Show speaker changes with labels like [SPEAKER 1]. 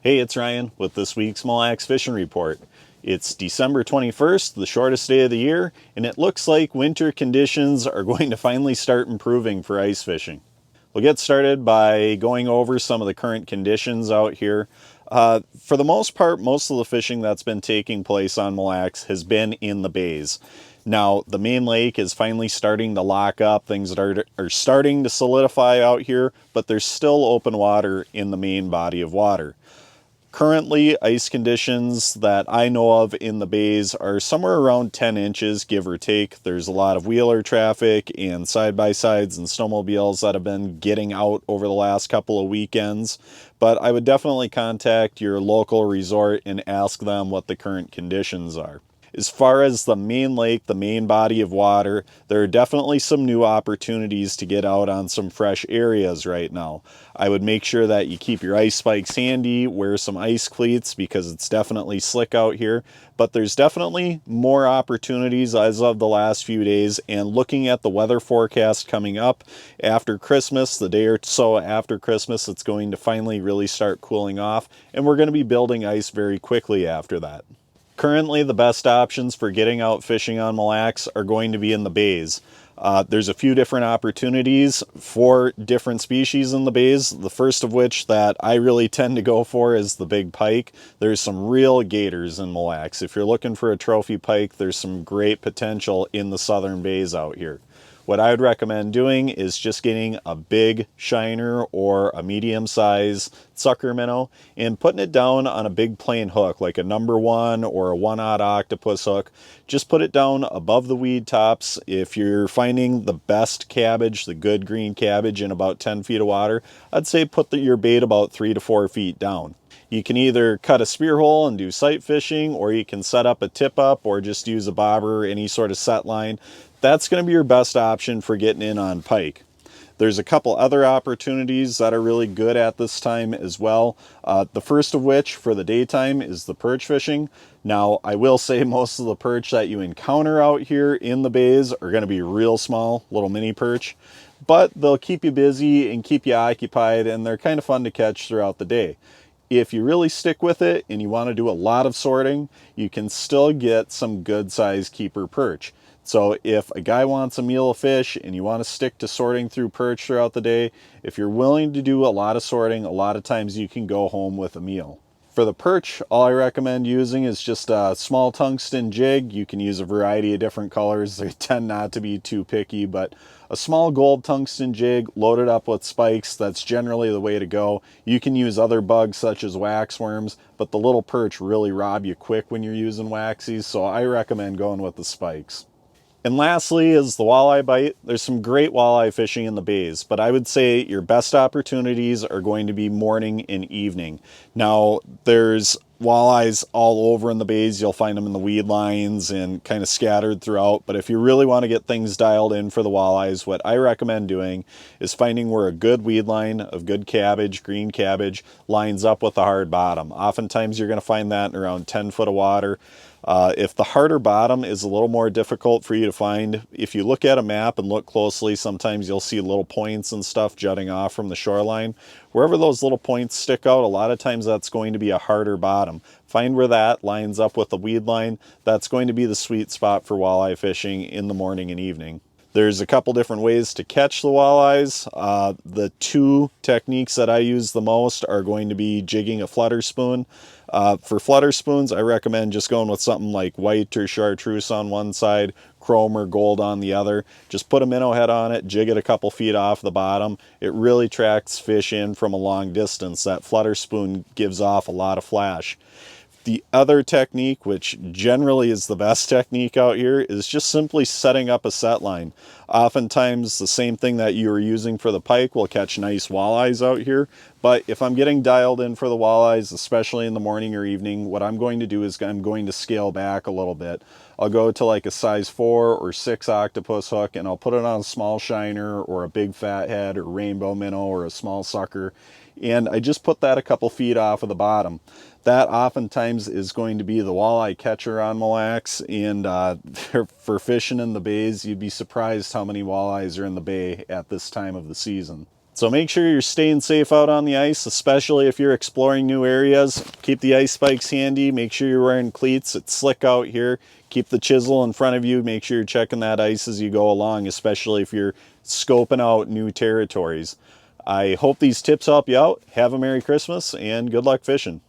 [SPEAKER 1] Hey, it's Ryan with this week's Mille Fishing Report. It's December 21st, the shortest day of the year, and it looks like winter conditions are going to finally start improving for ice fishing. We'll get started by going over some of the current conditions out here. For the most part, most of the fishing that's been taking place on Mille has been in the bays. Now, the main lake is finally starting to lock up. Things are starting to solidify out here, but there's still open water in the main body of water. Currently, ice conditions that I know of in the bays are somewhere around 10 inches, give or take. There's a lot of wheeler traffic and side-by-sides and snowmobiles that have been getting out over the last couple of weekends. But I would definitely contact your local resort and ask them what the current conditions are. As far as the main lake, the main body of water, there are definitely some new opportunities to get out on some fresh areas right now. I would make sure that you keep your ice spikes handy, wear some ice cleats because it's definitely slick out here. But there's definitely more opportunities as of the last few days, and looking at the weather forecast coming up after Christmas, the day or so after Christmas, it's going to finally really start cooling off, and we're going to be building ice very quickly after that. Currently, the best options for getting out fishing on Mille are going to be in the bays. There's a few different opportunities for different species in the bays. The first of which that I really tend to go for is the big pike. There's some real gators in Mille. If you're looking for a trophy pike, there's some great potential in the southern bays out here. What I would recommend doing is just getting a big shiner or a medium-sized sucker minnow and putting it down on a big plain hook, like a number 1 or a 1/0 octopus hook. Just put it down above the weed tops. If you're finding the best cabbage, the good green cabbage, in about 10 feet of water, I'd say put your bait about 3 to 4 feet down. You can either cut a spear hole and do sight fishing, or you can set up a tip up or just use a bobber or any sort of set line. That's going to be your best option for getting in on pike. There's a couple other opportunities that are really good at this time as well. The first of which for the daytime is the perch fishing. Now, I will say most of the perch that you encounter out here in the bays are going to be real small, little mini perch, but they'll keep you busy and keep you occupied, and they're kind of fun to catch throughout the day. If you really stick with it and you want to do a lot of sorting, you can still get some good size keeper perch. So if a guy wants a meal of fish and you want to stick to sorting through perch throughout the day, if you're willing to do a lot of sorting, a lot of times you can go home with a meal. For the perch, all I recommend using is just a small tungsten jig. You can use a variety of different colors. They tend not to be too picky, but a small gold tungsten jig loaded up with spikes, that's generally the way to go. You can use other bugs such as waxworms, but the little perch really rob you quick when you're using waxies, so I recommend going with the spikes. And lastly is the walleye bite. There's some great walleye fishing in the bays, but I would say your best opportunities are going to be morning and evening. Now, there's walleyes all over in the bays. You'll find them in the weed lines and kind of scattered throughout. But if you really want to get things dialed in for the walleyes, what I recommend doing is finding where a good weed line of good cabbage, green cabbage, lines up with a hard bottom. Oftentimes you're going to find that in around 10 foot of water. If the harder bottom is a little more difficult for you to find, if you look at a map and look closely, sometimes you'll see little points and stuff jutting off from the shoreline. Wherever those little points stick out, a lot of times that's going to be a harder bottom. Find where that lines up with the weed line. That's going to be the sweet spot for walleye fishing in the morning and evening. There's a couple different ways to catch the walleyes. The two techniques that I use the most are going to be jigging a flutter spoon. For flutter spoons, I recommend just going with something like white or chartreuse on one side, chrome or gold on the other. Just put a minnow head on it, jig it a couple feet off the bottom. It really tracks fish in from a long distance. That flutter spoon gives off a lot of flash. The other technique, which generally is the best technique out here, is just simply setting up a set line. Oftentimes the same thing that you were using for the pike will catch nice walleyes out here, but if I'm getting dialed in for the walleyes, especially in the morning or evening, what I'm going to do is I'm going to scale back a little bit. I'll go to like a size 4 or 6 octopus hook, and I'll put it on a small shiner or a big fat head or rainbow minnow or a small sucker, and I just put that a couple feet off of the bottom. That oftentimes is going to be the walleye catcher on Mille, and for fishing in the bays, you'd be surprised how many walleyes are in the bay at this time of the season. So make sure you're staying safe out on the ice, especially if you're exploring new areas. Keep the ice spikes handy. Make sure you're wearing cleats. It's slick out here. Keep the chisel in front of you. Make sure you're checking that ice as you go along, especially if you're scoping out new territories. I hope these tips help you out. Have a Merry Christmas and good luck fishing.